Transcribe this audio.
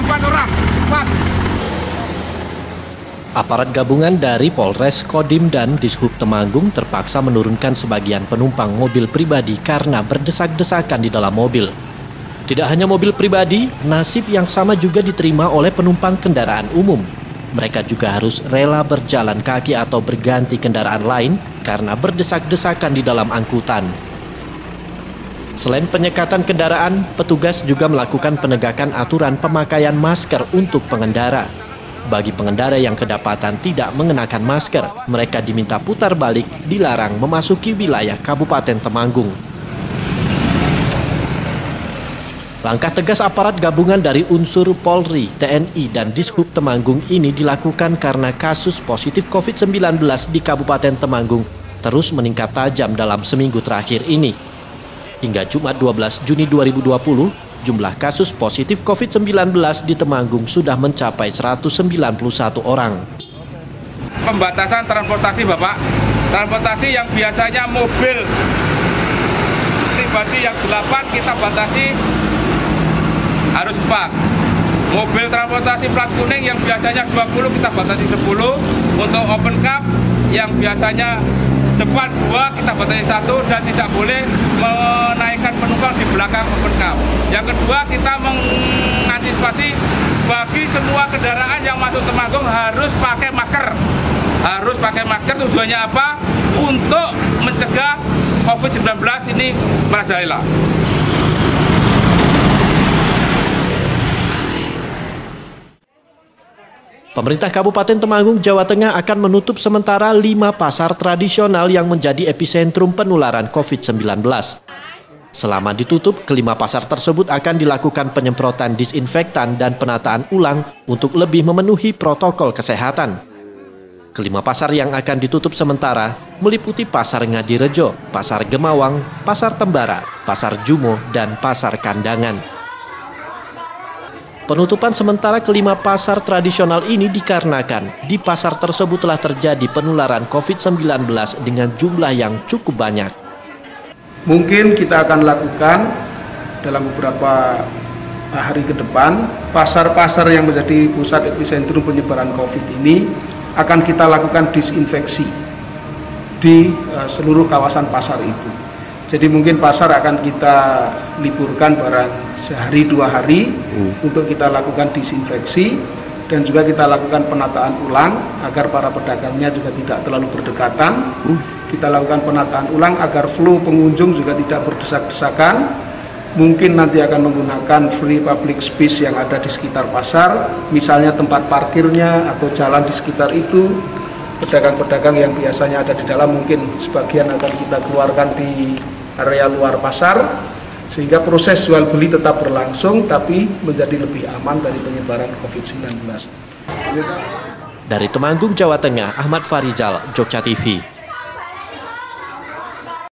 4 orang. Cepat. Aparat gabungan dari Polres, Kodim, dan Dishub Temanggung terpaksa menurunkan sebagian penumpang mobil pribadi karena berdesak-desakan di dalam mobil. Tidak hanya mobil pribadi, nasib yang sama juga diterima oleh penumpang kendaraan umum. Mereka juga harus rela berjalan kaki atau berganti kendaraan lain karena berdesak-desakan di dalam angkutan. Selain penyekatan kendaraan, petugas juga melakukan penegakan aturan pemakaian masker untuk pengendara. Bagi pengendara yang kedapatan tidak mengenakan masker, mereka diminta putar balik, dilarang memasuki wilayah Kabupaten Temanggung. Langkah tegas aparat gabungan dari unsur Polri, TNI, dan Dishub Temanggung ini dilakukan karena kasus positif COVID-19 di Kabupaten Temanggung terus meningkat tajam dalam seminggu terakhir ini. Hingga Jumat 12 Juni 2020, jumlah kasus positif COVID-19 di Temanggung sudah mencapai 191 orang. Pembatasan transportasi, Bapak. Transportasi yang biasanya mobil pribadi yang 8 kita batasi harus 4. Mobil transportasi plat kuning yang biasanya 20 kita batasi 10. Untuk open cab yang biasanya depan 2 kita batasi 1 dan tidak boleh menaikkan penumpang di belakang open cab. Yang kedua, kita mengantisipasi bagi semua kendaraan yang masuk Temanggung harus pakai masker. Harus pakai masker, tujuannya apa? Untuk mencegah COVID-19 ini merajalela. Pemerintah Kabupaten Temanggung, Jawa Tengah akan menutup sementara 5 pasar tradisional yang menjadi epicentrum penularan COVID-19. Selama ditutup, kelima pasar tersebut akan dilakukan penyemprotan disinfektan dan penataan ulang untuk lebih memenuhi protokol kesehatan. Kelima pasar yang akan ditutup sementara meliputi Pasar Ngadirejo, Pasar Gemawang, Pasar Tembara, Pasar Jumo, dan Pasar Kandangan. Penutupan sementara kelima pasar tradisional ini dikarenakan di pasar tersebut telah terjadi penularan COVID-19 dengan jumlah yang cukup banyak. Mungkin kita akan lakukan dalam beberapa hari ke depan, pasar-pasar yang menjadi pusat epicentrum penyebaran COVID ini akan kita lakukan disinfeksi di seluruh kawasan pasar itu. Jadi mungkin pasar akan kita liburkan barang sehari 2 hari untuk kita lakukan disinfeksi dan juga kita lakukan penataan ulang agar para pedagangnya juga tidak terlalu berdekatan. Kita lakukan penataan ulang agar flow pengunjung juga tidak berdesak-desakan. Mungkin nanti akan menggunakan free public space yang ada di sekitar pasar, misalnya tempat parkirnya atau jalan di sekitar itu. Pedagang-pedagang yang biasanya ada di dalam mungkin sebagian akan kita keluarkan di area luar pasar, sehingga proses jual beli tetap berlangsung tapi menjadi lebih aman dari penyebaran COVID-19. Dari Temanggung, Jawa Tengah, Ahmad Farizal, Jogja TV.